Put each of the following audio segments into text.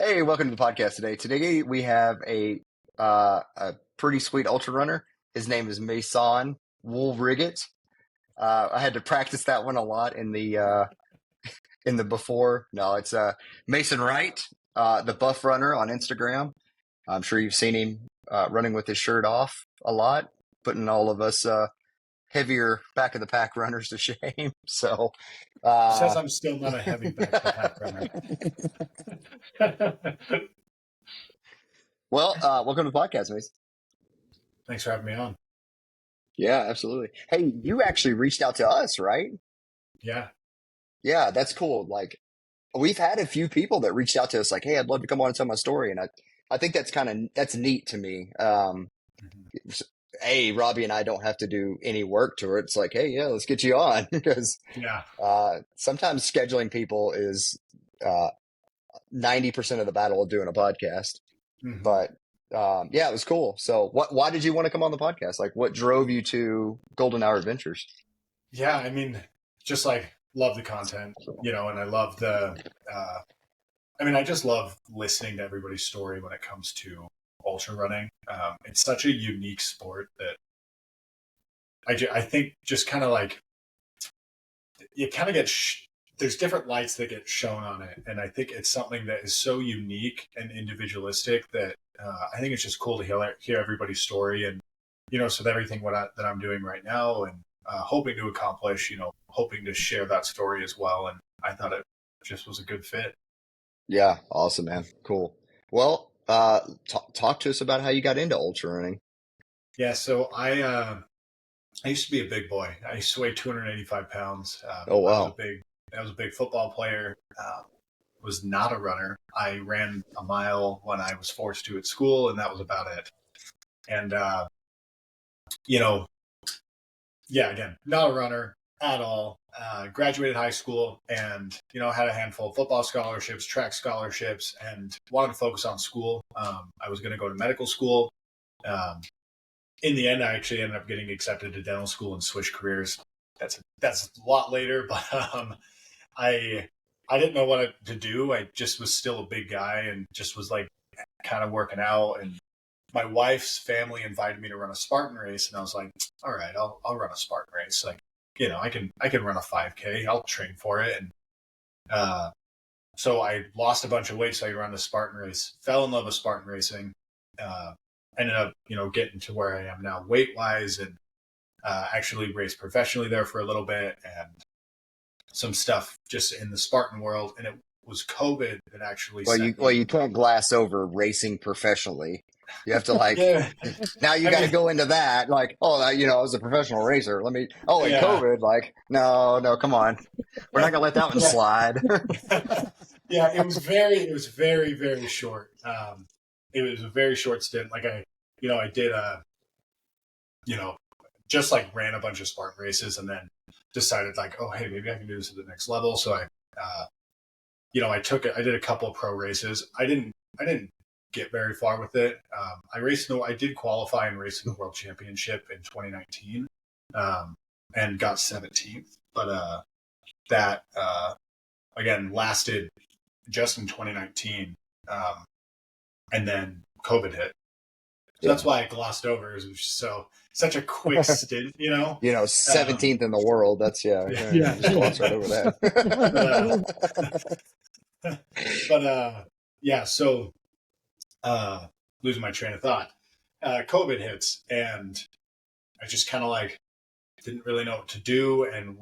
Hey, welcome to the podcast today. Today we have a pretty sweet ultra runner. His name is Mason Woolriggett. I had to practice that one a lot in the before. No, it's Mason Wright, the buff runner on Instagram. I'm sure you've seen him running with his shirt off a lot, putting all of us heavier back of the pack runners to shame. So, Says uh, I'm still not a heavy back to pack runner. well, welcome to the podcast, Mason. Thanks for having me on. Yeah, absolutely. Hey, you actually reached out to us, right? Yeah. Yeah, that's cool. Like we've had a few people that reached out to us like, "Hey, I'd love to come on and tell my story." And I think that's neat to me. Mhm. Robbie and I don't have to do any work to it. It's like, "Hey, yeah, let's get you on." Because Yeah. sometimes scheduling people is uh 90% of the battle of doing a podcast. hmm But yeah, it was cool. So why did you want to come on the podcast? Like what drove you to Golden Hour Adventures? Yeah. I mean, just like love the content, and I love uh, I just love listening to everybody's story when it comes to ultra running. It's such a unique sport that I think just kind of like you kind of get there's different lights that get shown on it, and I think it's something that is so unique and individualistic that I think it's just cool to hear everybody's story, and so that everything that I'm doing right now and hoping to accomplish, hoping to share that story as well, and I thought it just was a good fit. Yeah, awesome, man. Cool. Well, talk to us about how you got into ultra running. Yeah, so I used to be a big boy. I used to weigh 285 pounds. Oh, wow. I was a big football player. Was not a runner. I ran a mile when I was forced to at school, and that was about it. And you know, yeah, again, not a runner at all. Graduated high school, and had a handful of football scholarships, track scholarships, and wanted to focus on school. I was going to go to medical school. Um, in the end, I actually ended up getting accepted to dental school and switch careers. That's a lot later, but I I didn't know what to do. I just was still a big guy and just was like kind of working out. And my wife's family invited me to run a Spartan race, and I was like, all right, I'll run a Spartan race. Like, I can run a 5K. I'll train for it. And uh, so I lost a bunch of weight so I could run the Spartan race. Fell in love with Spartan racing. Uh, Ended up, getting to where I am now weight wise, and actually raced professionally there for a little bit, and some stuff just in the Spartan world. And it was COVID that actually set You me. can't glass over racing professionally. You have to like Yeah, now you I got to mean, go into that like, oh, I was a professional racer. And yeah, COVID, like, no, come on. We're not gonna let that one yeah, slide. yeah. It was very, very short. It was a very short stint. Like I did you know, just like ran a bunch of Spartan races, and then decided like, oh, hey, maybe I can do this at the next level. So uh, I did a couple of pro races. I didn't get very far with it. I did qualify and race in the world championship in 2019, and got 17th. But that again lasted just in 2019, and then COVID hit. So Yeah. that's why I glossed over. It was such a quick stint, Um, 17th in the world. That's yeah, just gloss right over but that. but yeah. So uh, losing my train of thought. COVID hits, and I just kind of like didn't really know what to do. And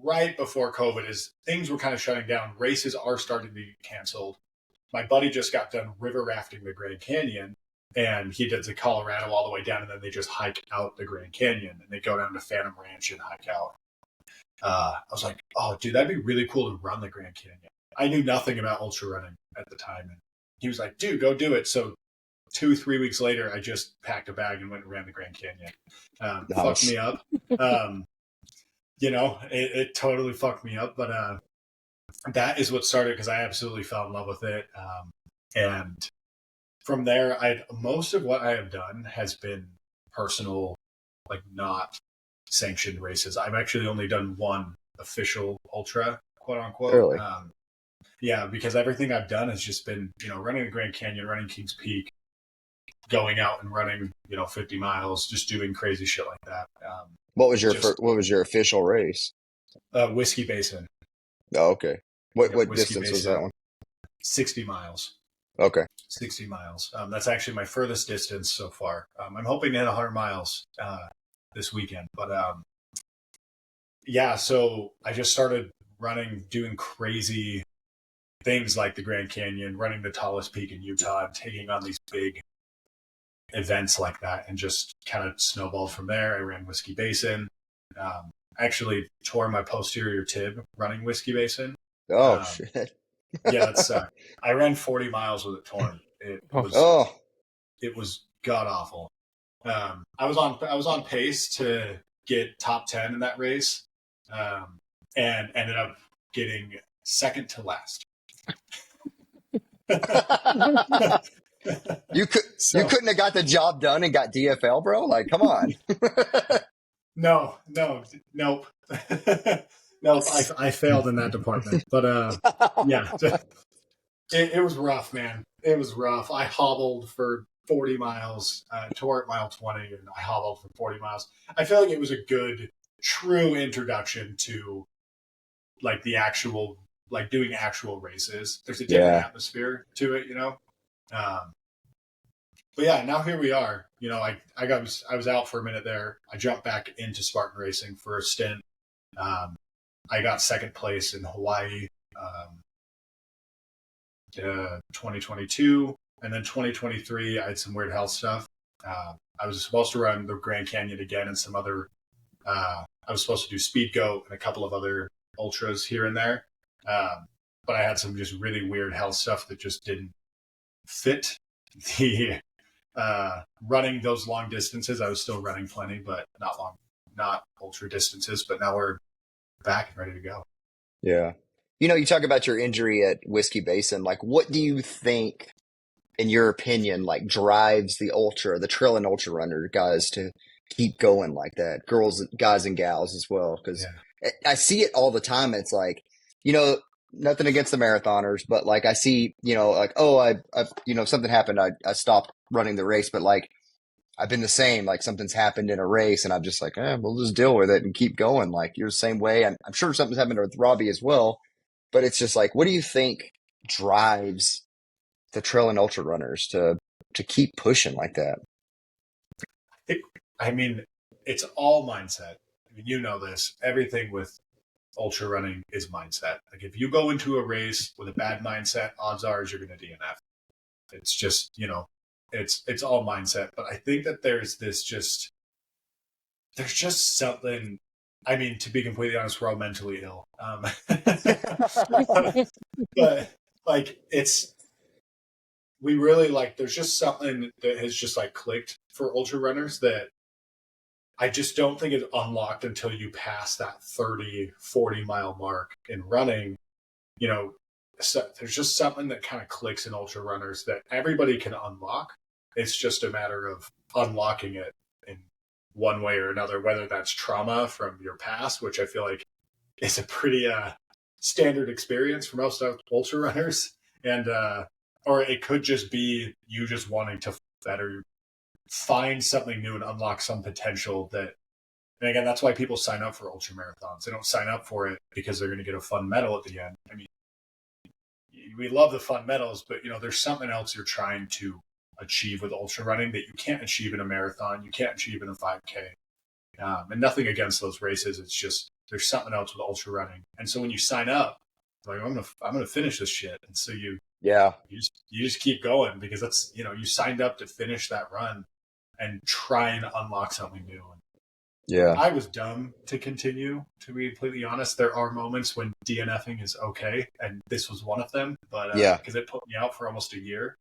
right before COVID, is things were kind of shutting down. Races are starting to be canceled. My buddy just got done river rafting the Grand Canyon, and he did the Colorado all the way down, and then they just hike out the Grand Canyon, and they go down to Phantom Ranch and hike out. I was like, oh, dude, that'd be really cool to run the Grand Canyon. I knew nothing about ultra running at the time, and he was like, dude, go do it. So 3 weeks later, I just packed a bag and went and ran the Grand Canyon. Fucked Nice. me up. Um, it totally fucked me up, but that is what started because I absolutely fell in love with it. And from there, most of what I have done has been personal, like not sanctioned races. I've actually only done one official ultra, quote unquote. Really. Yeah, because everything I've done has just been, running the Grand Canyon, running Kings Peak, going out and running, 50 miles, just doing crazy shit like that. Just What was your official race? Whiskey Basin. Oh, okay. Yep, What Whiskey distance was that Basin, one? 60 miles. Okay. 60 miles. That's actually my furthest distance so far. I'm hoping to hit 100 miles this weekend. But yeah, so I just started running, doing crazy things like the Grand Canyon, running the tallest peak in Utah, and taking on these big events like that, and just kind of snowballed from there. I ran Whiskey Basin. Actually tore my posterior tib running Whiskey Basin. Oh Um, shit. yeah, that's I ran 40 miles with it torn. Oh, Oh, It was god awful. I was on pace to get top 10 in that race, and ended up getting second to last. you couldn't have got the job done and got DFL, bro? Like, come on. No, nope. Nope, I failed in that department. But yeah, it was rough, man. It was rough. I hobbled for 40 miles, tore at mile 20, and I hobbled for 40 miles. I feel like it was a good, true introduction to like the actual, like doing actual races. There's a different Yeah. atmosphere to it, But yeah, now here we are. I was out for a minute there. I jumped back into Spartan racing for a stint. I got second place in Hawaii, 2022, and then 2023. I had some weird health stuff. I was supposed to run the Grand Canyon again and some other. I was supposed to do Speed Goat and a couple of other ultras here and there, but I had some just really weird health stuff that just didn't fit the running those long distances. I was still running plenty, but not ultra distances. But now we're back and ready to go. Yeah. You talk about your injury at Whiskey Basin. Like, what do you think, in your opinion, like drives the trail and ultra runner guys to keep going like that? Guys and gals as well. Because I see it all the time. It's like, nothing against the marathoners, but like I see, like, oh, I something happened. I stopped running the race, but like I've been the same. Like something's happened in a race, and I'm just like, we'll just deal with it and keep going. Like you're the same way. I'm sure something's happened with Robbie as well. But it's just like, what do you think drives the trail and ultra runners to keep pushing like that? I mean, it's all mindset. I mean, you know this. Everything with ultra running is mindset. Like if you go into a race with a bad mindset, odds are you're going to DNF. It's just, it's all mindset. But I think that there's just something. I mean, to be completely honest, we're all mentally ill. But like we really like, there's just something that has just like clicked for ultra runners that I just don't think it's unlocked until you pass that 30, 40 mile mark in running. So there's just something that kind of clicks in ultra runners that everybody can unlock. It's just a matter of unlocking it in one way or another, whether that's trauma from your past, which I feel like is a pretty standard experience for most ultra runners, and or it could just be you just wanting to better find something new and unlock some potential that. And again, that's why people sign up for ultra marathons. They don't sign up for it because they're going to get a fun medal at the end. I mean, we love the fun medals, but there's something else you're trying to achieve with ultra running that you can't achieve in a marathon, you can't achieve in a 5K. And nothing against those races. It's just there's something else with ultra running. And so when you sign up, like I'm gonna finish this shit. And so you just keep going because that's you signed up to finish that run and try and unlock something new. Yeah. I was dumb to continue, to be completely honest. There are moments when DNFing is okay, and this was one of them. But because it put me out for almost a year.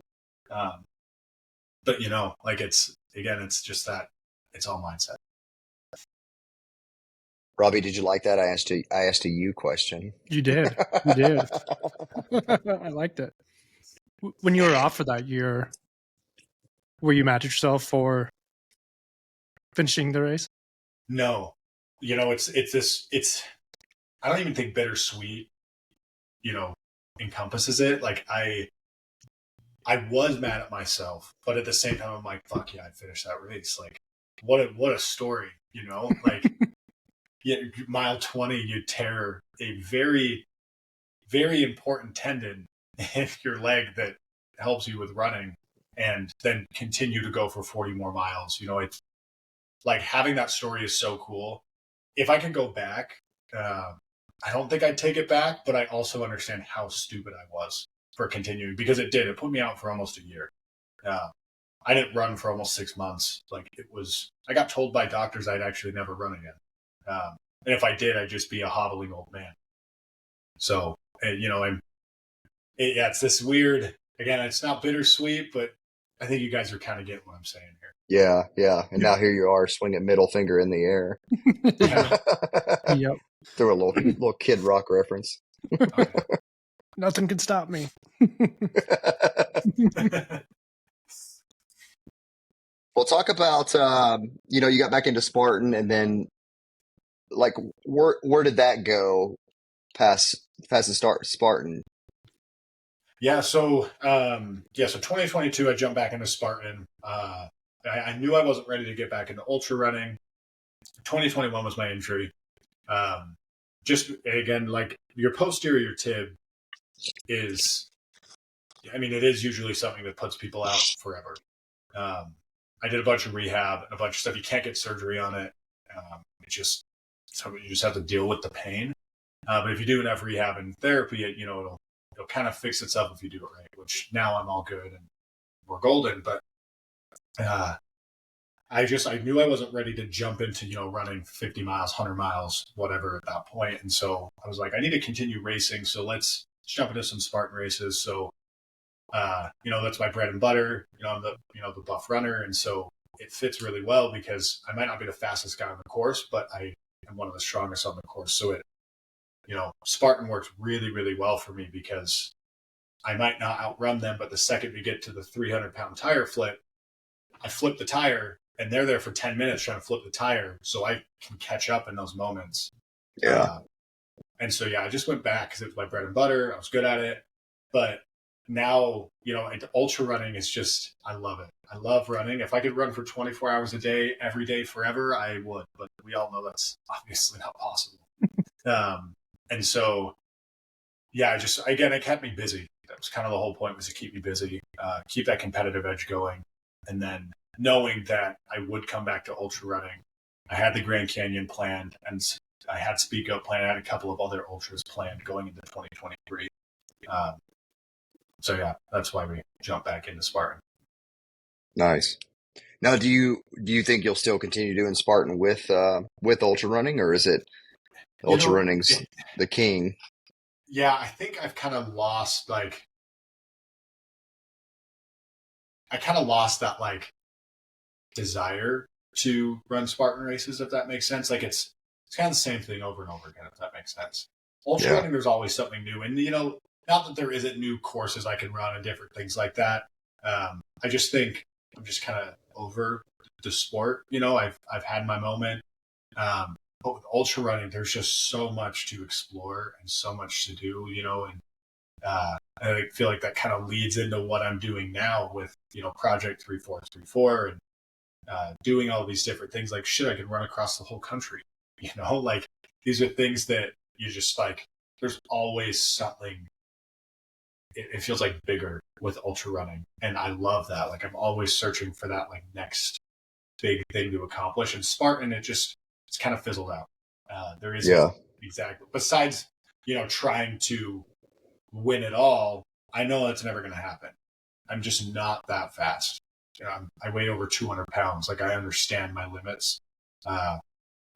But like it's just that it's all mindset. Robbie, did you like that? I asked a you question. You did. I liked it. When you were off for that year, were you mad at yourself for finishing the race? No, it's I don't even think bittersweet, encompasses it. Like I was mad at myself, but at the same time, I'm like, fuck yeah, I finished that race. Like, what a story, you know? Like, yeah, mile 20, you tear a very, very important tendon in your leg that helps you with running, and then continue to go for 40 more miles. You know, it's like having that story is so cool. If I could go back, I don't think I'd take it back, but I also understand how stupid I was for continuing, because it did. It put me out for almost a year. I didn't run for almost 6 months. Like, I got told by doctors I'd actually never run again. And if I did, I'd just be a hobbling old man. So, you know, it's this weird, again, it's not bittersweet, but I think you guys are kind of getting what I'm saying here. Yeah. And now here you are swinging middle finger in the air. Yeah. Yep. Throw a little Kid Rock reference. Okay. Nothing can stop me. Well, talk about you got back into Spartan, and then like where did that go past the start Spartan? Yeah. So 2022, I jumped back into Spartan. I knew I wasn't ready to get back into ultra running. 2021 was my injury. Just again, like, your posterior tib is, I mean, it is usually something that puts people out forever. I did a bunch of rehab and a bunch of stuff. You can't get surgery on it. It's just something you just have to deal with the pain. But if you do enough rehab and therapy, it'll kind of fix itself if you do it right. Which now I'm all good and we're golden. But I knew I wasn't ready to jump into running 50 miles, 100 miles, whatever at that point. And so I was like, I need to continue racing. So let's jump into some Spartan races. So that's my bread and butter. I'm the buff runner. And so it fits really well because I might not be the fastest guy on the course, but I am one of the strongest on the course. So Spartan works really, really well for me because I might not outrun them, but the second we get to the 300-pound tire flip, I flip the tire and they're there for 10 minutes trying to flip the tire. So I can catch up in those moments. Yeah. And so, I just went back because it was my bread and butter. I was good at it. But now, ultra running is just, I love it. I love running. If I could run for 24 hours a day, every day, forever, I would. But we all know that's obviously not possible. And so, it kept me busy. That was kind of the whole point, was to keep me busy, keep that competitive edge going. And then knowing that I would come back to ultra running, I had the Grand Canyon planned, and I had Speak Up planned. I had a couple of other ultras planned going into 2023. That's why we jumped back into Spartan. Nice. Now, do you think you'll still continue doing Spartan with ultra running, or is it ultra running's the king? Yeah, I think I've kind of lost that desire to run Spartan races, if that makes sense. Like, it's kind of the same thing over and over again, if that makes sense. Ultra running, there's always something new, and not that there isn't new courses I can run and different things like that. I just think I'm just kind of over the sport. I've had my moment. But with ultra running, there's just so much to explore and so much to do, and I feel like that kind of leads into what I'm doing now with, Project 3434 and doing all these different things. Like, shit, I could run across the whole country, like, these are things that you just like, there's always something. It feels like bigger with ultra running. And I love that. Like, I'm always searching for that, like, next big thing to accomplish. And Spartan, it's kind of fizzled out. There isn't exactly, besides, trying to win it all. I know that's never going to happen. I'm just not that fast. I weigh over 200 pounds. Like, I understand my limits.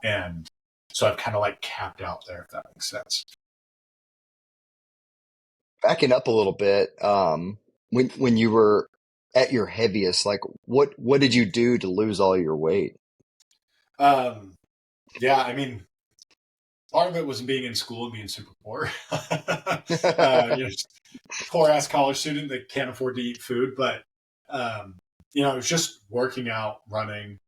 And so I've kind of like capped out there, if that makes sense. Backing up a little bit, when you were at your heaviest, like what did you do to lose all your weight? I mean, part of it was being in school and being super poor. Poor ass college student that can't afford to eat food. But, it was just working out, running.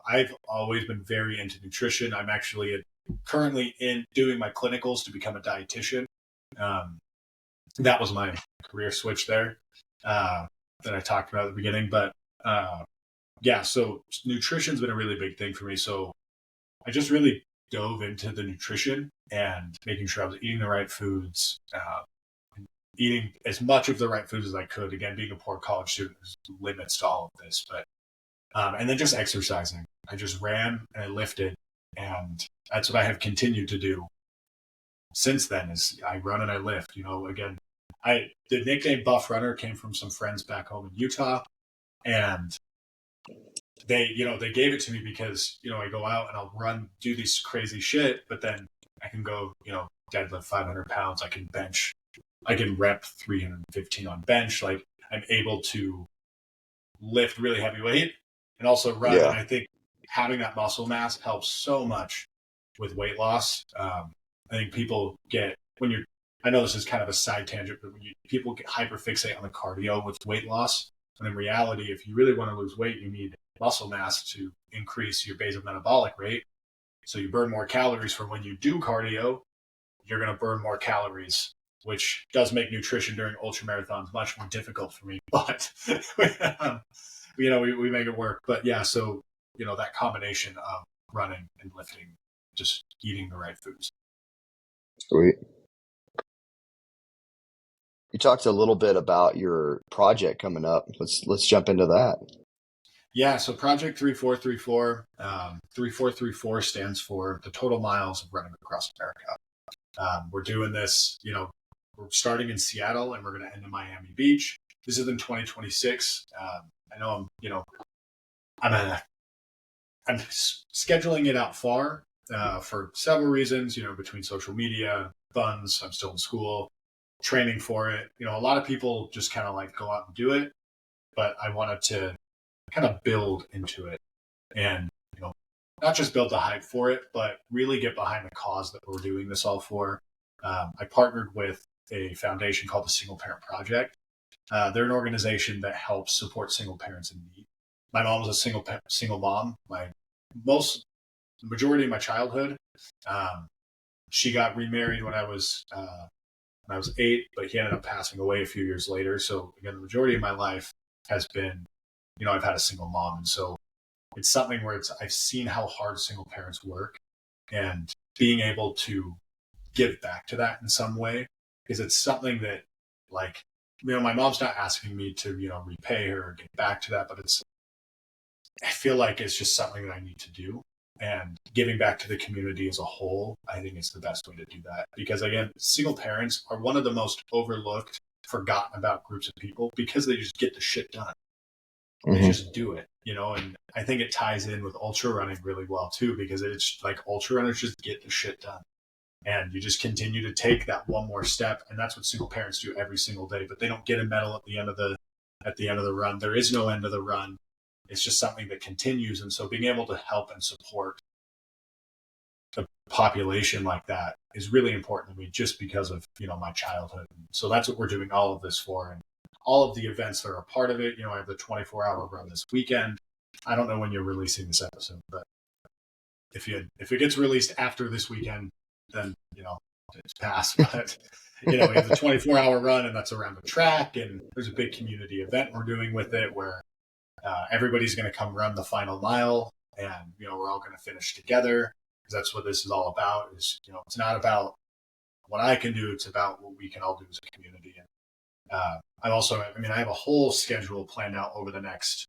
I've always been very into nutrition. I'm actually currently doing my clinicals to become a dietitian. that was my career switch there that I talked about at the beginning. But yeah, so nutrition's been a really big thing for me. So I just really dove into the nutrition and making sure I was eating the right foods, eating as much of the right foods as I could. Again, being a poor college student, there's limits to all of this, but and then just exercising. I just ran and I lifted, and that's what I have continued to do since then. Is I run and I lift. Again, the nickname Buff Runner came from some friends back home in Utah, and they gave it to me because I go out and I'll run, do these crazy shit, but then I can go deadlift 500 pounds. I can rep 315 on bench. Like, I'm able to lift really heavy weight and also run. Yeah. And I think having that muscle mass helps so much with weight loss. I think people I know this is kind of a side tangent, but people get hyperfixate on the cardio with weight loss. And in reality, if you really want to lose weight, you need muscle mass to increase your basal metabolic rate. So you burn more calories from when you do cardio, you're going to burn more calories, which does make nutrition during ultra marathons much more difficult for me. But we make it work. But yeah, so that combination of running and lifting, just eating the right foods. Sweet. You talked a little bit about your project coming up. Let's jump into that. Yeah, so Project 3434, 3434 stands for the total miles of running across America. We're doing this, we're starting in Seattle and we're going to end in Miami Beach. This is in 2026. I know I'm scheduling it out far for several reasons, between social media, funds, I'm still in school, training for it. A lot of people just kind of like go out and do it, but I wanted to kind of build into it and, not just build the hype for it, but really get behind the cause that we're doing this all for. I partnered with a foundation called the Single Parent Project. They're an organization that helps support single parents in need. My mom was a single mom. The majority of my childhood. She got remarried when I was 8, but he ended up passing away a few years later. So again, the majority of my life has been, I've had a single mom. And so it's something where I've seen how hard single parents work, and being able to give back to that in some way, because it's something that, like, my mom's not asking me to, repay her or get back to that, but I feel like it's just something that I need to do. And giving back to the community as a whole, I think is the best way to do that. Because again, single parents are one of the most overlooked, forgotten about groups of people because they just get the shit done. They just do it, and I think it ties in with ultra running really well too, because it's like ultra runners just get the shit done. And you just continue to take that one more step. And that's what single parents do every single day, but they don't get a medal at the end of the run. There is no end of the run. It's just something that continues. And so being able to help and support the population like that is really important to me, just because of, my childhood. So that's what we're doing all of this for. And all of the events that are a part of it, I have the 24-hour run this weekend. I don't know when you're releasing this episode, but if it gets released after this weekend, then, it's past. But, we have the 24-hour run, and that's around the track. And there's a big community event we're doing with it where everybody's going to come run the final mile, and, we're all going to finish together, because that's what this is all about. Is, it's not about what I can do. It's about what we can all do as a community. And I have a whole schedule planned out over the next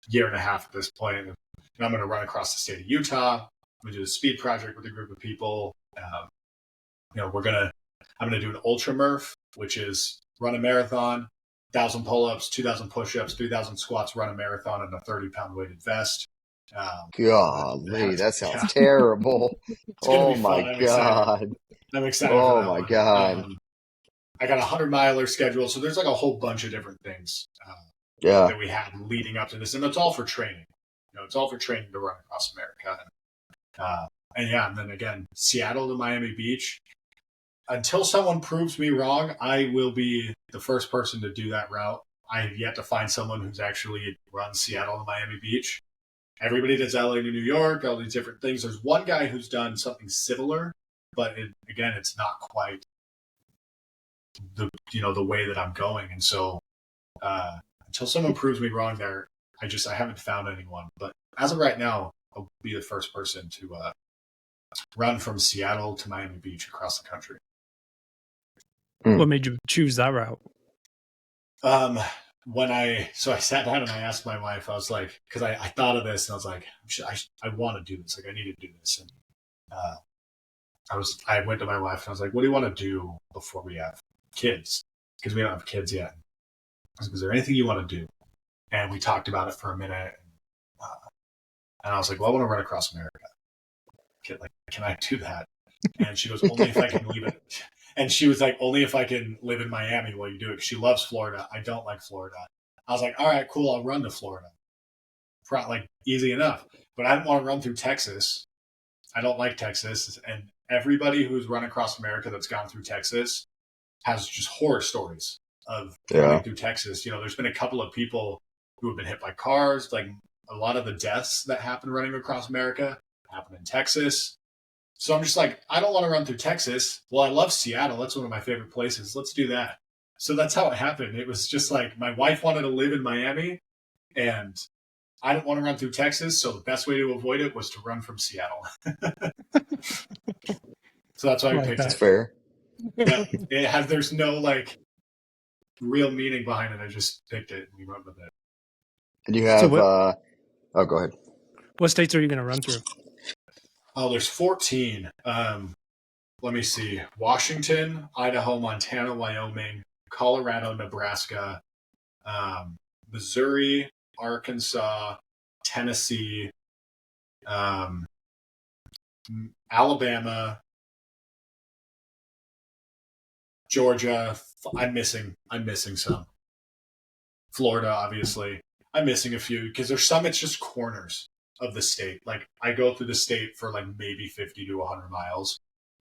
year and a half at this point. And I'm going to run across the state of Utah. I'm going to do a speed project with a group of people. I'm going to do an ultra murph, which is run a marathon, 1,000 pull-ups, 2,000 push-ups, 3,000 squats, run a marathon in a 30-pound weighted vest. Golly, that sounds terrible. Oh my God. I'm excited. Oh my God. I got a 100-miler scheduled. So there's like a whole bunch of different things that we had leading up to this. And it's all for training. It's all for training to run across America. And then again, Seattle to Miami Beach. Until someone proves me wrong, I will be the first person to do that route. I have yet to find someone who's actually run Seattle to Miami Beach. Everybody does LA to New York, all these different things. There's one guy who's done something similar, but it's not quite the way that I'm going. And so until someone proves me wrong there, I haven't found anyone. But as of right now, I'll be the first person to run from Seattle to Miami Beach across the country. What made you choose that route? I sat down and I asked my wife, I was like, because I thought of this and I was like, I want to do this. Like, I need to do this. And I went to my wife and I was like, what do you want to do before we have kids? Because we don't have kids yet. I was like, is there anything you want to do? And we talked about it for a minute. And I was like, well, I want to run across America. Can I do that? And she goes, only if I can leave it. And she was like, only if I can live in Miami while you do it. Because she loves Florida. I don't like Florida. I was like, all right, cool. I'll run to Florida. Like, easy enough. But I didn't want to run through Texas. I don't like Texas. And everybody who's run across America that's gone through Texas has just horror stories of running through Texas. There's been a couple of people who have been hit by cars. Like, a lot of the deaths that happen running across America happen in Texas. So I'm just like, I don't want to run through Texas. Well, I love Seattle. That's one of my favorite places. Let's do that. So that's how it happened. It was just like, my wife wanted to live in Miami and I didn't want to run through Texas. So the best way to avoid it was to run from Seattle. So that's why we picked it. That's fair. Yeah, there's no like real meaning behind it. I just picked it and we went with it. And you have, go ahead. What states are you going to run through? Oh, there's 14. Let me see. Washington, Idaho, Montana, Wyoming, Colorado, Nebraska, Missouri, Arkansas, Tennessee, Alabama, Georgia. I'm missing some. Florida, obviously. I'm missing a few because there's some it's just corners of the state. Like, I go through the state for like maybe 50 to 100 miles.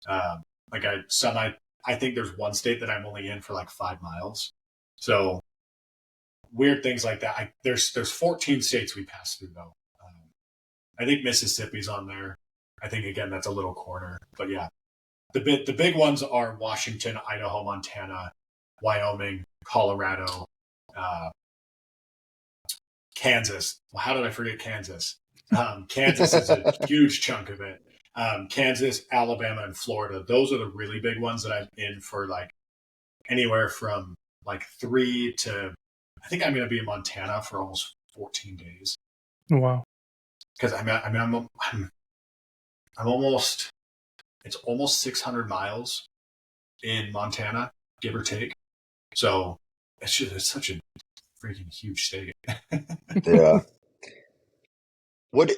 I think there's one state that I'm only in for like 5 miles. So weird things like that. There's 14 states we pass through though. I think Mississippi's on there. I think again that's a little corner, but yeah, the big ones are Washington, Idaho, Montana, Wyoming, Colorado, Kansas. Well, how did I forget Kansas? Kansas is a huge chunk of it. Kansas, Alabama, and Florida. Those are the really big ones that I'm in for like anywhere from like 3 to, I think I'm going to be in Montana for almost 14 days. Wow. Because I'm almost, it's almost 600 miles in Montana, give or take. So it's such a freaking huge state. Yeah. What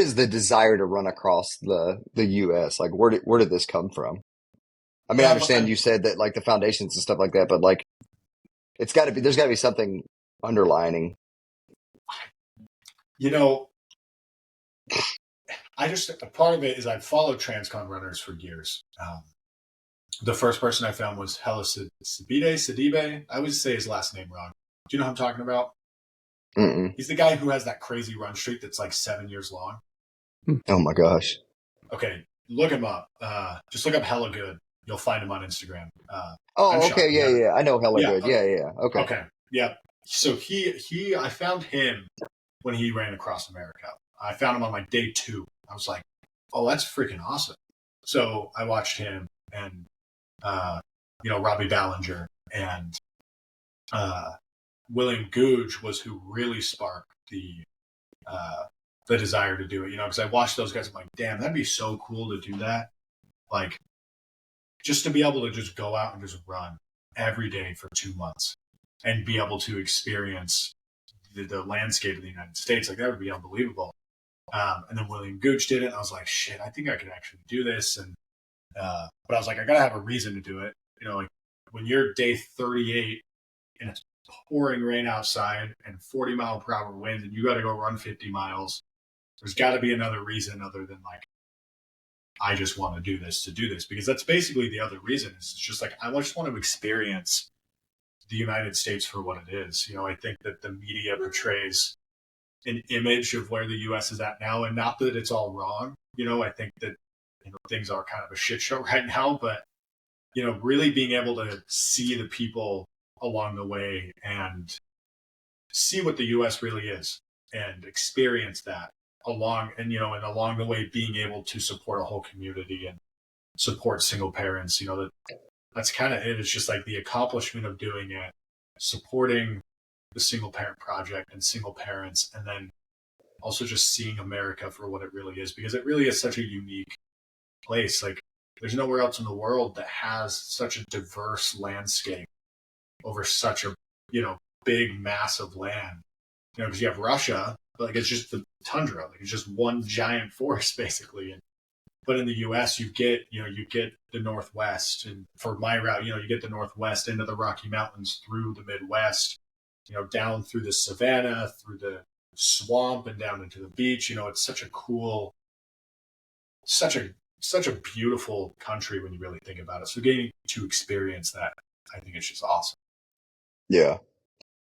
is the desire to run across the U.S.? Like, where did this come from? I mean, I understand you said that like the foundations and stuff like that, but like, there's got to be something underlining. A part of it is I've followed Transcon runners for years. The first person I found was Hella Sidibe. I always say his last name wrong. Do you know who I'm talking about? Mm-mm. He's the guy who has that crazy run streak that's like 7 years long. Oh my gosh. Okay, look him up. Just look up Hella Good. You'll find him on Instagram. Okay, yeah. I know Hella Good. Okay. Yeah. Okay, yeah. So I found him when he ran across America. I found him on like day 2. I was like, oh, that's freaking awesome. So I watched him and, Robbie Ballinger and William Gouge was who really sparked the desire to do it, because I watched those guys. I'm like, damn, that'd be so cool to do that. Like, just to be able to just go out and just run every day for 2 months and be able to experience the landscape of the United States. Like, that would be unbelievable. And then William Gooch did it. And I was like, shit, I think I could actually do this. And, but I was like, I got to have a reason to do it. Like when you're day 38 and it's pouring rain outside and 40-mile-per-hour winds and you got to go run 50 miles, there's got to be another reason other than like, I just want to do this, because that's basically the other reason. It's just like, I just want to experience the United States for what it is. I think that the media portrays an image of where the U.S. is at now, and not that it's all wrong. I think that things are kind of a shit show right now, but really being able to see the people along the way and see what the U.S. really is and experience that and along the way being able to support a whole community and support single parents, that's kind of it. It's just like the accomplishment of doing it, supporting the single parent project and single parents, and then also just seeing America for what it really is, because it really is such a unique place. Like there's nowhere else in the world that has such a diverse landscape over such a, big, massive land. Because you have Russia, but like it's just the tundra, like it's just one giant forest basically. But in the U.S., you get the Northwest, and for my route, you get the Northwest into the Rocky Mountains, through the Midwest, down through the savannah, through the swamp, and down into the beach. It's such a cool, such a beautiful country when you really think about it. So getting to experience that, I think it's just awesome. Yeah.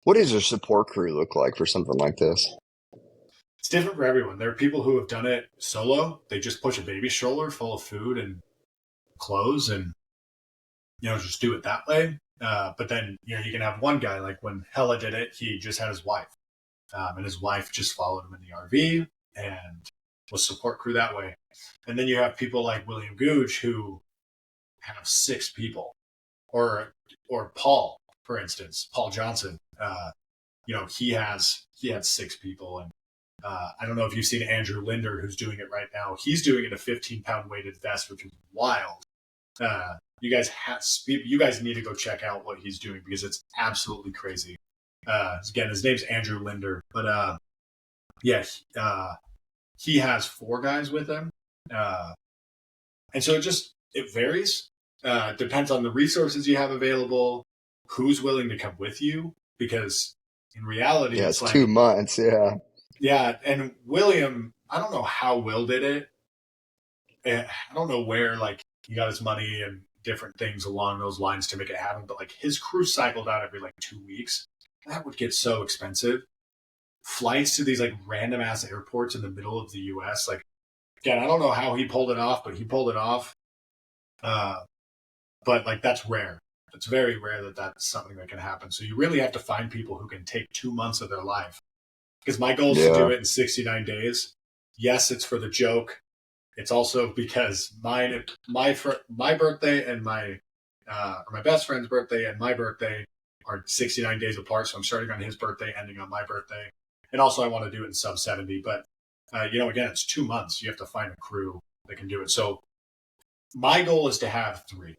What does your support crew look like for something like this? It's different for everyone. There are people who have done it solo. They just push a baby stroller full of food and clothes and, just do it that way. But then, you can have one guy, like when Hella did it, he just had his wife. And his wife just followed him in the RV and was support crew that way. And then you have people like William Googe who have 6 people. Or Paul, for instance, Paul Johnson. He had 6 people. And I don't know if you've seen Andrew Linder, who's doing it right now. He's doing it a 15-pound weighted vest, which is wild. You guys need to go check out what he's doing, because it's absolutely crazy. Again, his name's Andrew Linder, but he has 4 guys with him, and so it varies. Depends on the resources you have available, who's willing to come with you, because in reality, it's like 2 months. Yeah. Yeah, and William, I don't know how Will did it. I don't know where he got his money and different things along those lines to make it happen, but his crew cycled out every 2 weeks. That would get so expensive. Flights to these random ass airports in the middle of the U.S. Again, I don't know how he pulled it off, but he pulled it off. But that's rare. It's very rare that that's something that can happen. So you really have to find people who can take 2 months of their life. Because my goal is to do it in 69 days. Yes, it's for the joke. It's also because my birthday and my best friend's birthday and my birthday are 69 days apart. So I'm starting on his birthday, ending on my birthday. And also I want to do it in sub 70. But, again, it's 2 months. You have to find a crew that can do it. So my goal is to have 3.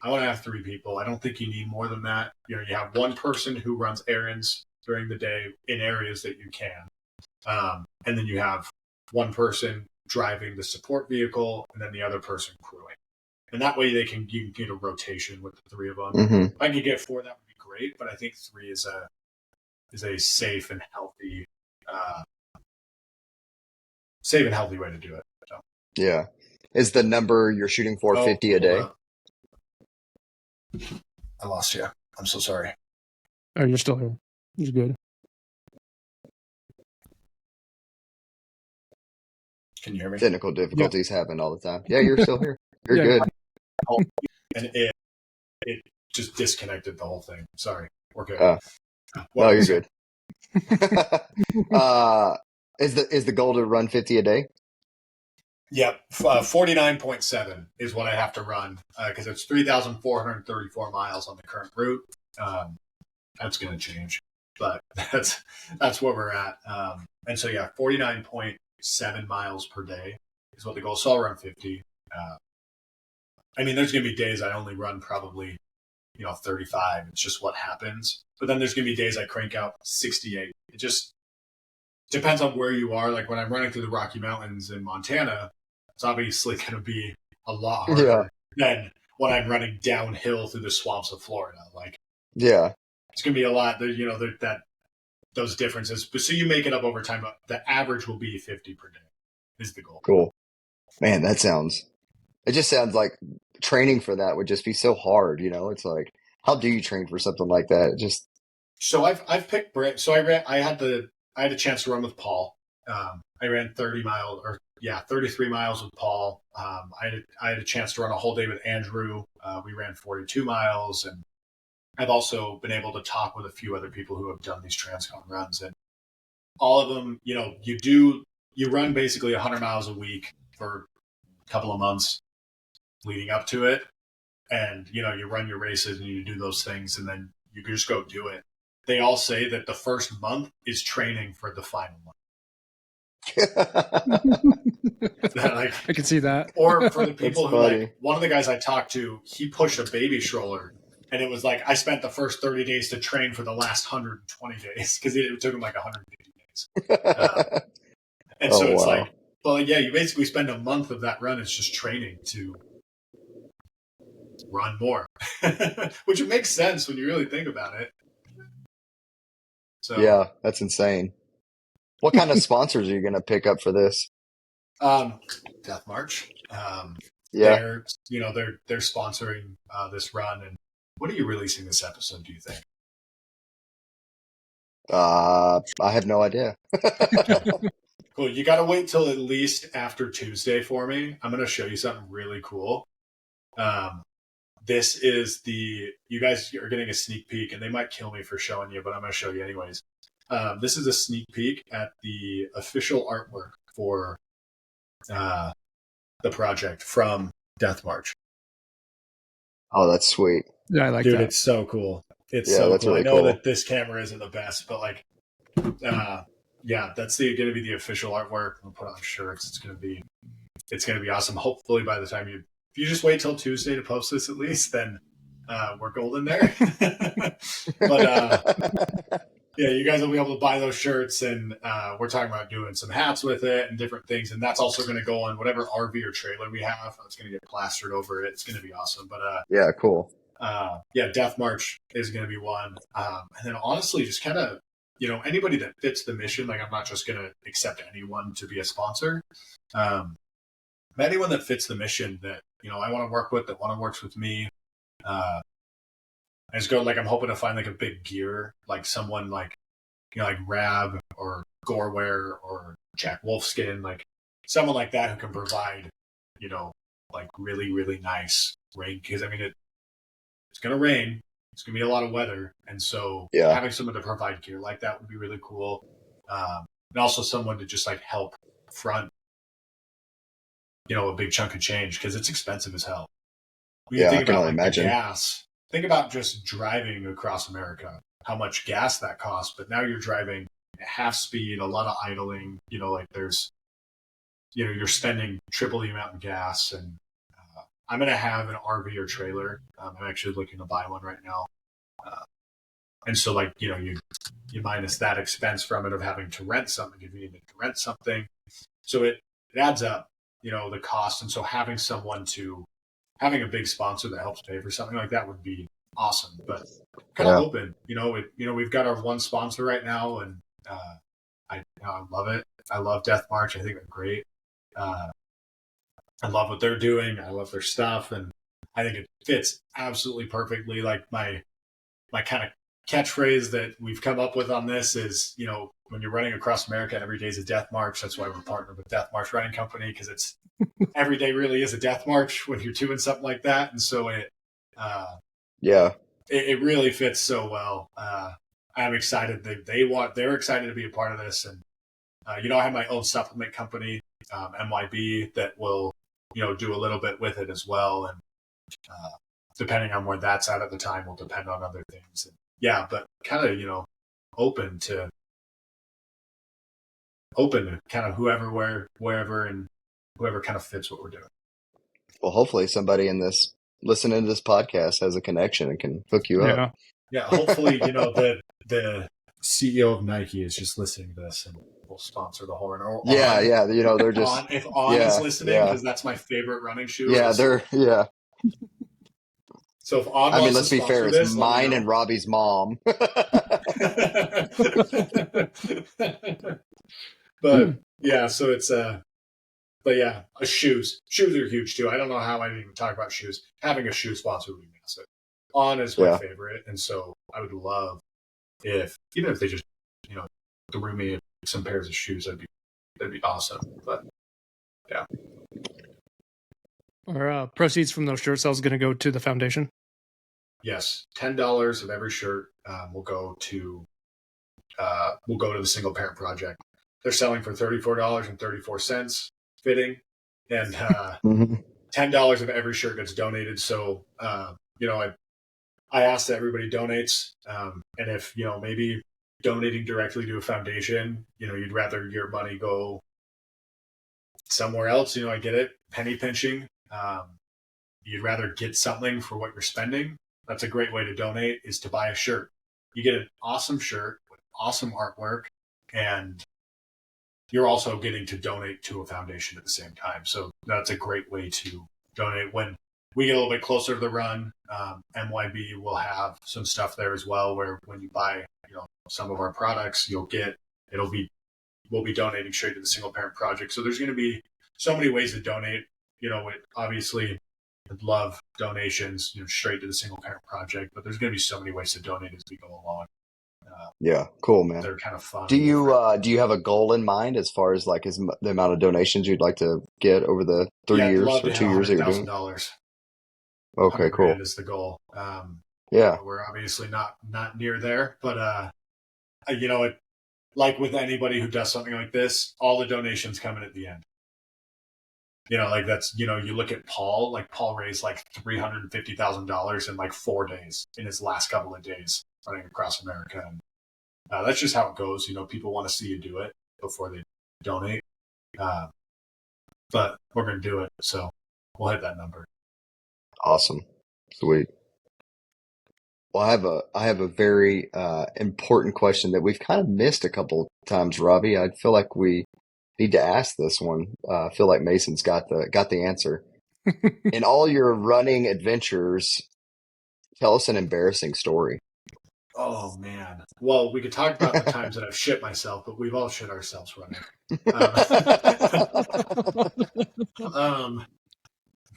I want to have 3 people. I don't think you need more than that. You have one person who runs errands during the day in areas that you can. And then you have one person driving the support vehicle and then the other person crewing. And that way you can get a rotation with the 3 of them. Mm-hmm. If I could get 4, that would be great. But I think 3 is a safe and healthy way to do it. So. Yeah. Is the number you're shooting for 50 a day? I lost you. I'm so sorry. Oh, you're still here. You're good. Can you hear me? Technical difficulties happen all the time. Yeah, you're still here. You're good. And it just disconnected the whole thing. Sorry. We're good. No, you're good. Is the goal to run 50 a day? Yep. 49.7 is what I have to run, because it's 3,434 miles on the current route. That's going to change, but that's where we're at. And so, 49.7 miles per day is what the goal is. So I'll run 50. There's going to be days I only run probably, 35. It's just what happens. But then there's going to be days I crank out 68. It just depends on where you are. Like when I'm running through the Rocky Mountains in Montana, it's obviously going to be a lot harder than when I'm running downhill through the swamps of Florida. It's going to be a lot. Those differences. But so you make it up over time. But the average will be 50 per day is the goal. Cool. Man, it just sounds like training for that would just be so hard. It's like, how do you train for something like that? So I've picked Brett. So I had a chance to run with Paul. I ran 30 miles or 33 miles with Paul. I had a chance to run a whole day with Andrew. We ran 42 miles, and I've also been able to talk with a few other people who have done these Transcon runs, and all of them, you run basically 100 miles a week for a couple of months leading up to it. And, you run your races and you do those things and then you can just go do it. They all say that the first month is training for the final one. I can see that. Or for the people who funny. one of the guys I talked to, he pushed a baby stroller. And it was like, I spent the first 30 days to train for the last 120 days because it took him like 150 days. And so it's like, well, yeah, you basically spend a month of that run. It's just training to run more, which makes sense when you really think about it. So yeah, that's insane. What kind of sponsors are you going to pick up for this? Death March. Yeah. They're sponsoring this run. And when are you releasing this episode, do you think? I have no idea. Cool. You got to wait till at least after Tuesday for me. I'm going to show you something really cool. This is you guys are getting a sneak peek, and they might kill me for showing you, but I'm going to show you anyways. This is a sneak peek at the official artwork for the project from Death March. Oh, that's sweet. Yeah, I like Dude, that. it's so cool. It's Yeah, so that's cool. really I know cool. that this camera isn't the best, but that's going to be the official artwork. We'll put on shirts. It's going to be awesome. Hopefully by the time if you just wait till Tuesday to post this at least, then we're golden there. But yeah, you guys will be able to buy those shirts, and we're talking about doing some hats with it and different things, and that's also going to go on whatever RV or trailer we have. It's going to get plastered over it. It's going to be awesome. But yeah, cool. Death March is going to be one. And then honestly, just kind of, anybody that fits the mission, like I'm not just going to accept anyone to be a sponsor. Anyone that fits the mission that, I want to work with, that want to work with me. I just go, I'm hoping to find a big gear, like someone like Rab or Goreware or Jack Wolfskin, someone like that who can provide, really, really nice rain. Because it's going to rain. It's going to be a lot of weather. And so having someone to provide gear like that would be really cool. And also someone to just help front, a big chunk of change because it's expensive as hell. When you think I can about only imagine. the gas, think about just driving across America, how much gas that costs. But now you're driving at half speed, a lot of idling, there's, you're spending triple the amount in gas. And I'm going to have an RV or trailer. I'm actually looking to buy one right now. And so you minus that expense from it of having to rent something if you need to rent something. So it adds up, the cost. And so having a big sponsor that helps pay for something like that would be awesome, but kind of open, we've got our one sponsor right now, and I love it. I love Death March. I think they're great. I love what they're doing. I love their stuff, and I think it fits absolutely perfectly. My kind of catchphrase that we've come up with on this is, when you're running across America, every day is a Death March. That's why we're partnered with Death March Running Company, because it's every day really is a Death March when you're doing something like that. And so it really fits so well. I'm excited that they're excited to be a part of this. And, I have my own supplement company, MYB, that will, do a little bit with it as well. And depending on where that's at the time will depend on other things. And, but kind of, open to kind of whoever, wherever, and whoever kind of fits what we're doing. Well, hopefully somebody listening to this podcast has a connection and can hook you up. Yeah, hopefully, the CEO of Nike is just listening to this and will sponsor the whole run. Or they're just if On is listening, because that's my favorite running shoe. So if On wants let's to be fair, it's this, mine and Robbie's mom. But so it's shoes are huge too. I don't know how I didn't even talk about shoes. Having a shoe sponsor would be massive. On is my favorite, and so I would love even if they just threw me some pairs of shoes, that'd be awesome. But Are proceeds from those shirt sales going to go to the foundation? Yes, $10 of every shirt will go to the single parent project. They're selling for $34.34 fitting, and $10 of every shirt gets donated. So I ask that everybody donates, and if maybe donating directly to a foundation, you'd rather your money go somewhere else. I get it, penny pinching. You'd rather get something for what you're spending. That's a great way to donate, is to buy a shirt. You get an awesome shirt with awesome artwork, and you're also getting to donate to a foundation at the same time. So that's a great way to donate. When we get a little bit closer to the run, MYB will have some stuff there as well, where when you buy some of our products, we'll be donating straight to the single parent project. So there's going to be so many ways to donate. Obviously, I'd love donations, straight to the single parent project, but there's going to be so many ways to donate as we go along. Yeah, cool, man. They're kind of fun. Do you have a goal in mind as far as like the amount of donations you'd like to get over the 3 years or 2 years that you're doing? $100,000. Okay, cool. Is the goal. Yeah, we're obviously not near there, but like with anybody who does something like this, all the donations come in at the end. Like that's, you look at Paul, like Paul raised like $350,000 in like 4 days in his last couple of days running across America. And that's just how it goes. People want to see you do it before they donate. But we're going to do it. So we'll hit that number. awesome, sweet. Well, I have a very important question that we've kind of missed a couple times, Robbie. I feel like we need to ask this one. I feel like Mason's got the answer. In all your running adventures, tell us an embarrassing story. Oh man. Well, we could talk about the times that I've shit myself, but we've all shit ourselves running.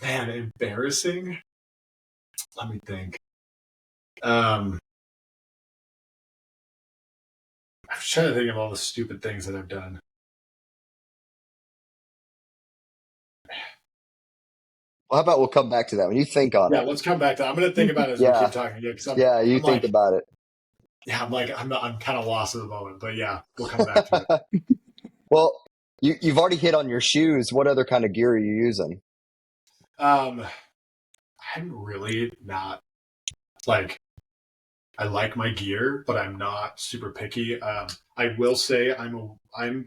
Man, embarrassing. Let me think. I'm trying to think of all the stupid things that I've done. Well, how about we'll come back to that when you think on Yeah, it. let's come back to that. I'm going to think about it as we keep talking. Yeah, you I'm think about it. Yeah, I'm kind of lost at the moment, but yeah, we'll come back to it. Well, you've already hit on your shoes. What other kind of gear are you using? I'm really not like, I like my gear, but I'm not super picky. I will say I'm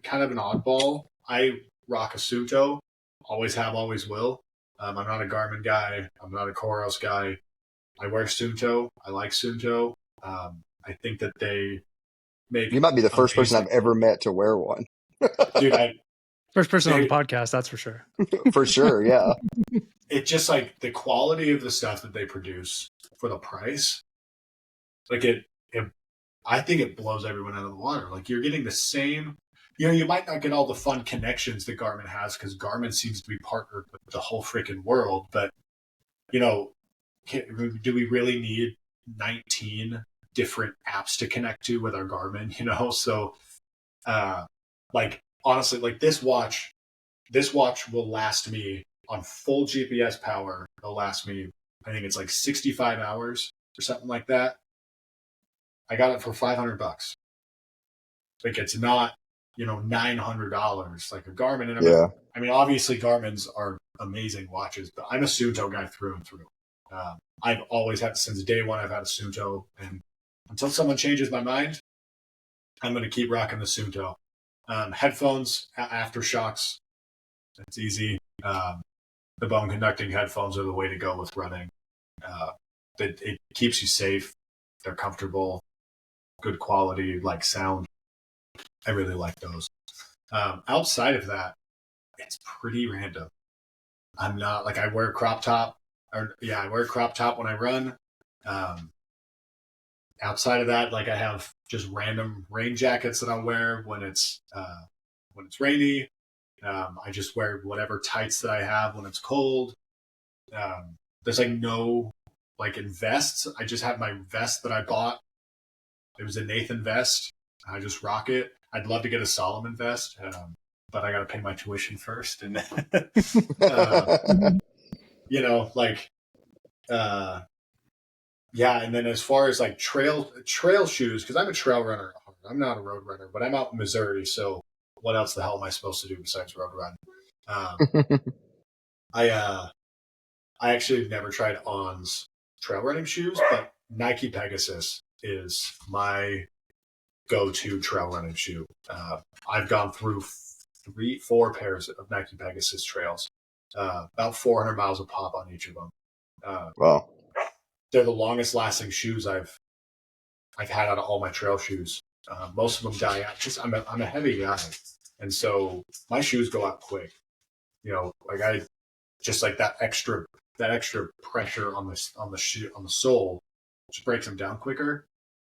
kind of an oddball. I rock a Suunto, always have, always will. I'm not a Garmin guy. I'm not a Coros guy. I wear Suunto. I like Suunto. I think that they make. You might be the first person I've ever met to wear one. Dude, first person on the podcast, that's for sure. For sure, yeah. It's just like the quality of the stuff that they produce for the price. Like I think it blows everyone out of the water. Like you're getting the same. You might not get all the fun connections that Garmin has because Garmin seems to be partnered with the whole freaking world. But do we really need 19 different apps to connect to with our Garmin? So like honestly, like this watch will last me on full GPS power. It'll last me, I think it's like 65 hours or something like that. I got it for $500. Like it's not, $900 like a Garmin. And Yeah. I mean, obviously Garmin's are amazing watches, but I'm a Suunto guy through and through. I've always had, since day one, I've had a Suunto, and until someone changes my mind, I'm going to keep rocking the Suunto. Headphones, Aftershocks, it's easy. The bone conducting headphones are the way to go with running. It keeps you safe. They're comfortable, good quality, like sound. I really like those. Outside of that, it's pretty random. I'm not like, I wear a crop top. I wear a crop top when I run. Outside of that, like I have just random rain jackets that I'll wear when it's rainy. I just wear whatever tights that I have when it's cold. There's like no like in vests. I just have my vest that I bought. It was a Nathan vest. I just rock it. I'd love to get a Solomon vest. but I got to pay my tuition first. And, Mhm. like, yeah. And then as far as like trail shoes, because I'm a trail runner, I'm not a road runner, but I'm out in Missouri. So what else the hell am I supposed to do besides road run? I actually have never tried On's trail running shoes, but Nike Pegasus is my go-to trail running shoe. I've gone through 4 pairs of Nike Pegasus trails, about 400 miles a pop on each of them. Wow. They're the longest lasting shoes I've had out of all my trail shoes. Most of them die out. Just I'm a heavy guy, and so my shoes go out quick. Like I just like that extra pressure on the shoe on the sole just breaks them down quicker.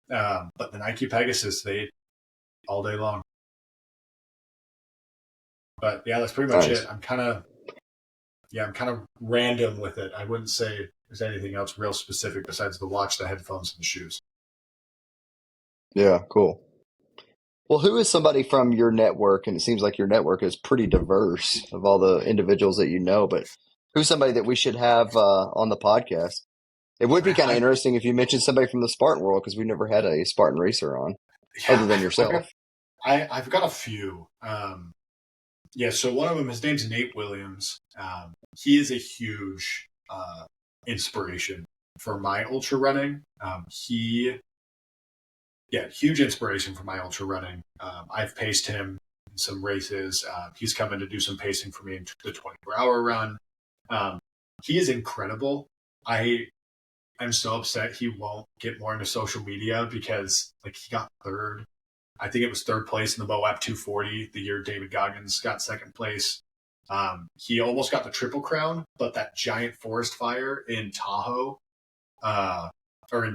But the Nike Pegasus, they all day long. But yeah, that's pretty much Nice. it. I'm kind of random with it. I wouldn't say there's anything else real specific besides the watch, the headphones, and the shoes. Yeah, cool. Well, who is somebody from your network? And it seems like your network is pretty diverse of all the individuals that you know, but who's somebody that we should have on the podcast? It would be kind of I, interesting if you mentioned somebody from the Spartan world because we've never had a Spartan racer on other than yeah, yourself. I've got a few. Yeah, so one of them, his name's Nate Williams. He is a huge inspiration for my ultra running. Huge inspiration for my ultra running. I've paced him in some races. He's come in to do some pacing for me in the 24-hour run. He is incredible. I'm so upset he won't get more into social media because like he got third. I think it was third place in the Moab 240 the year David Goggins got second place. He almost got the Triple Crown, but that giant forest fire in Tahoe,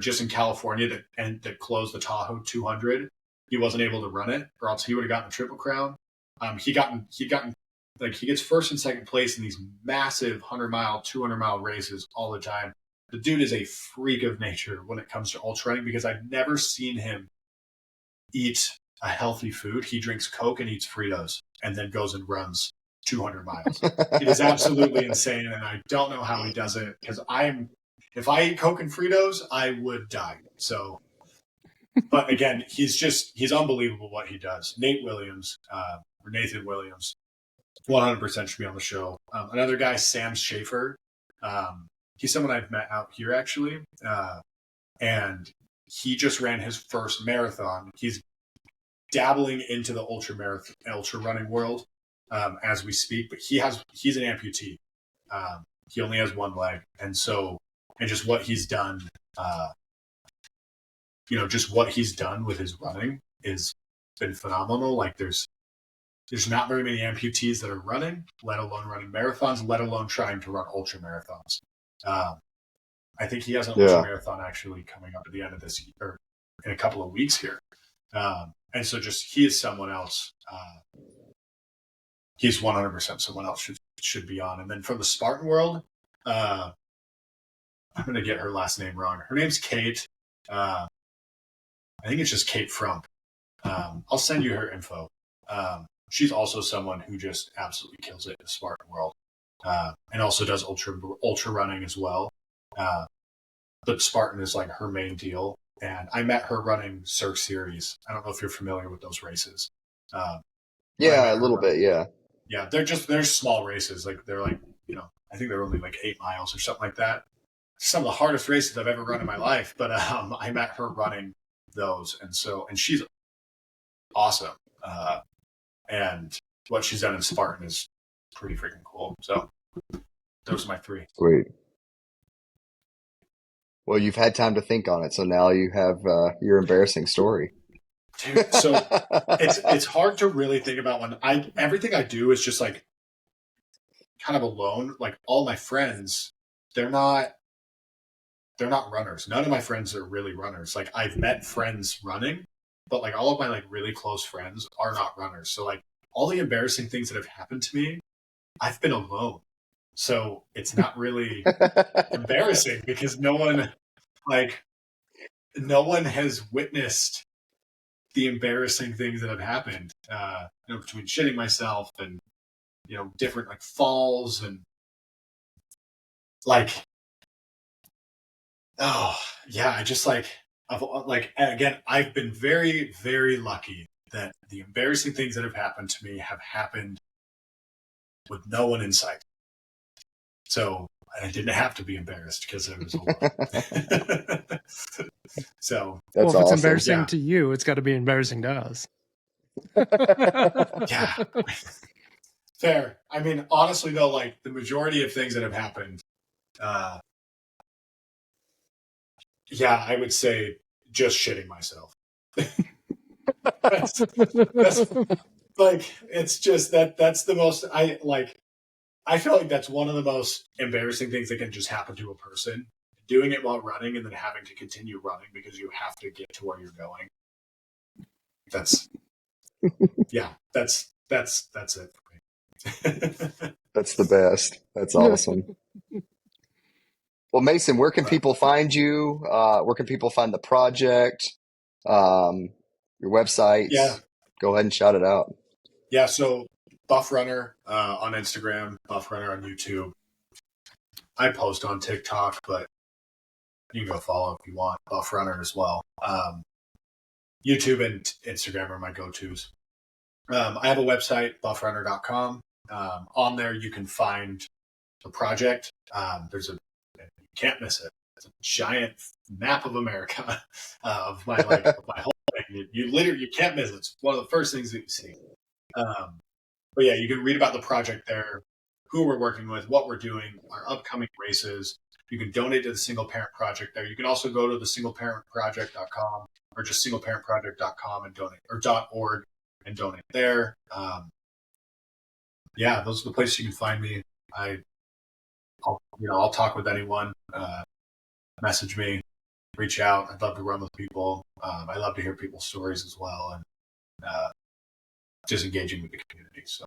just in California that closed the Tahoe 200, he wasn't able to run it, or else he would have gotten the Triple Crown. He gets first and second place in these massive 100-mile, 200-mile races all the time. The dude is a freak of nature when it comes to ultra running because I've never seen him eat a healthy food. He drinks Coke and eats Fritos and then goes and runs 200 miles. It is absolutely insane, and I don't know how he does it because if I eat Coke and Fritos, I would die. So, but again, he's unbelievable what he does. Nathan Williams, 100% should be on the show. Another guy, Sam Schaefer. He's someone I've met out here actually, and he just ran his first marathon. He's dabbling into the ultra running world as we speak, but he's an amputee. He only has one leg, and just what he's done, just what he's done with his running is been phenomenal. Like there's not very many amputees that are running, let alone running marathons, let alone trying to run ultra marathons. I think he has an ultra marathon actually coming up at the end of this year, or in a couple of weeks here. And so he is someone else. He's 100% someone else should be on. And then from the Spartan world, I'm going to get her last name wrong. Her name's Kate. I think it's just Kate Frump. I'll send you her info. She's also someone who just absolutely kills it in the Spartan world, and also does ultra running as well. But Spartan is like her main deal. And I met her running Cirque Series. I don't know if you're familiar with those races. Yeah, a little bit. Yeah. Yeah, they're small races. Like they're like, I think they're only like 8 miles or something like that. Some of the hardest races I've ever run in my life. But I met her running those, and she's awesome. And what she's done in Spartan is pretty freaking cool. So those are my 3. Sweet. Well, you've had time to think on it, so now you have your embarrassing story. Dude, so it's hard to really think about when everything I do is just like kind of alone. Like all my friends, they're not runners. None of my friends are really runners. Like I've met friends running, but like all of my like really close friends are not runners. So like all the embarrassing things that have happened to me, I've been alone. So it's not really embarrassing because no one has witnessed the embarrassing things that have happened, between shitting myself and, different like falls and like, oh yeah, I just again, I've been very, very lucky that the embarrassing things that have happened to me have happened with no one in sight. So I didn't have to be embarrassed because it was over. So That's well, if it's awesome. embarrassing to you, it's got to be embarrassing to us. Yeah. Fair. I mean, honestly, though, like the majority of things that have happened, yeah, I would say just shitting myself. that's like, it's just that's the most, I feel like that's one of the most embarrassing things that can just happen to a person. Doing it while running and then having to continue running because you have to get to where you're going. That's it for me. That's the best. That's awesome. Well, Mason, where can people find you? Where can people find the project? Your websites? Yeah. Go ahead and shout it out. Yeah, so Buff Runner on Instagram, Buff Runner on YouTube. I post on TikTok, but you can go follow if you want. Buff Runner as well. YouTube and Instagram are my go-tos. I have a website, buffrunner.com. On there, you can find the project. You can't miss it. It's a giant map of America of my whole thing. You can't miss it. It's one of the first things that you see. But yeah, you can read about the project there, who we're working with, what we're doing, our upcoming races. You can donate to the Single Parent Project there. You can also go to the singleparentproject.com or just singleparentproject.com and donate, or .org and donate there. Yeah, those are the places you can find me. I'll talk with anyone. Message me, reach out. I'd love to run with people. I love to hear people's stories as well, and just engaging with the community. So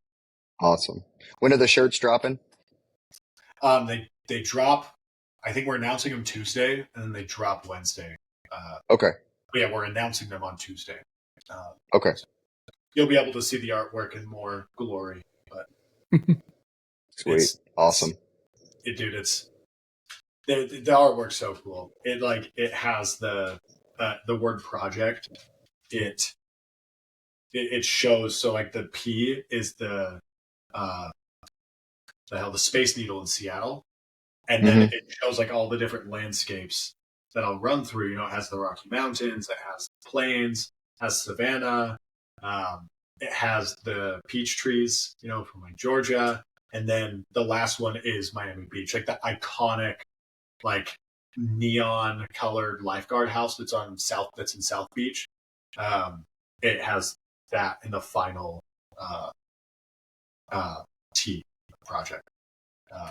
awesome. When are the shirts dropping? They drop. I think we're announcing them Tuesday, and then they drop Wednesday. Okay. But yeah, we're announcing them on Tuesday. Okay. So you'll be able to see the artwork in more glory. But sweet, awesome. It's the artwork's so cool. It has the word project. It shows, so like the P is the Space Needle in Seattle, and then it shows like all the different landscapes that I'll run through. It has the Rocky Mountains, it has plains, has savanna, it has the peach trees, from like Georgia, and then the last one is Miami Beach, like the iconic, like neon colored lifeguard house that's in South Beach. It has that in the final T project.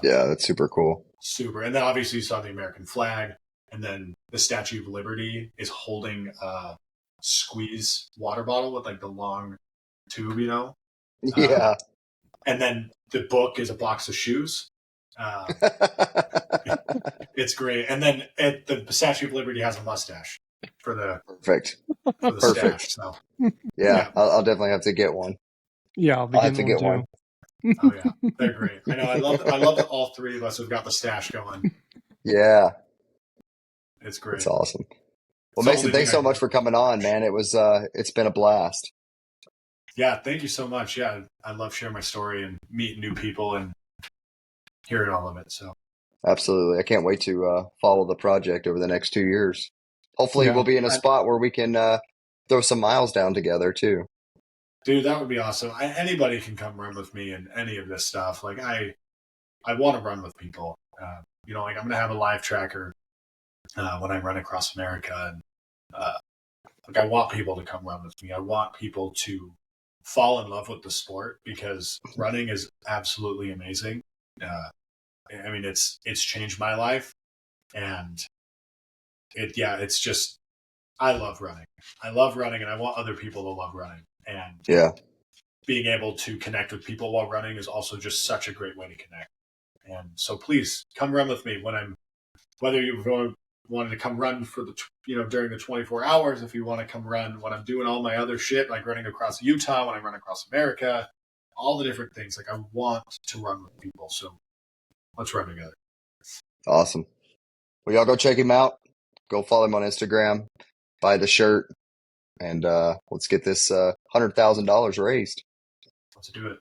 Yeah, that's super cool. Super. And then obviously you saw the American flag, and then the Statue of Liberty is holding a squeeze water bottle with like the long tube, Yeah. And then the book is a box of shoes. It's great. And then the Statue of Liberty has a mustache for the perfect. stash. So yeah. I'll definitely have to get one. Yeah, I'll have to get one. Oh yeah, they're great. I know. I love that all three of us have got the stash going. Yeah, it's great. It's awesome. Well, Mason, thanks so much for coming on, man. It's been a blast. Yeah, thank you so much. Yeah, I love sharing my story and meeting new people and hearing all of it. So absolutely, I can't wait to follow the project over the next 2 years. Hopefully, we'll be in a spot where we can throw some miles down together too. Dude, that would be awesome. Anybody can come run with me and any of this stuff. Like I want to run with people. Like I'm going to have a live tracker when I run across America, and I want people to come run with me. I want people to fall in love with the sport because running is absolutely amazing. I mean, it's changed my life, and it's just, I love running. I love running, and I want other people to love running. And being able to connect with people while running is also just such a great way to connect. And so please come run with me whether you're wanted to come run for during the 24 hours, if you want to come run when I'm doing all my other shit, like running across Utah, when I run across America, all the different things. Like I want to run with people. So let's run together. Awesome. Well, y'all go check him out. Go follow him on Instagram. Buy the shirt. And let's get this $100,000 raised. Let's do it.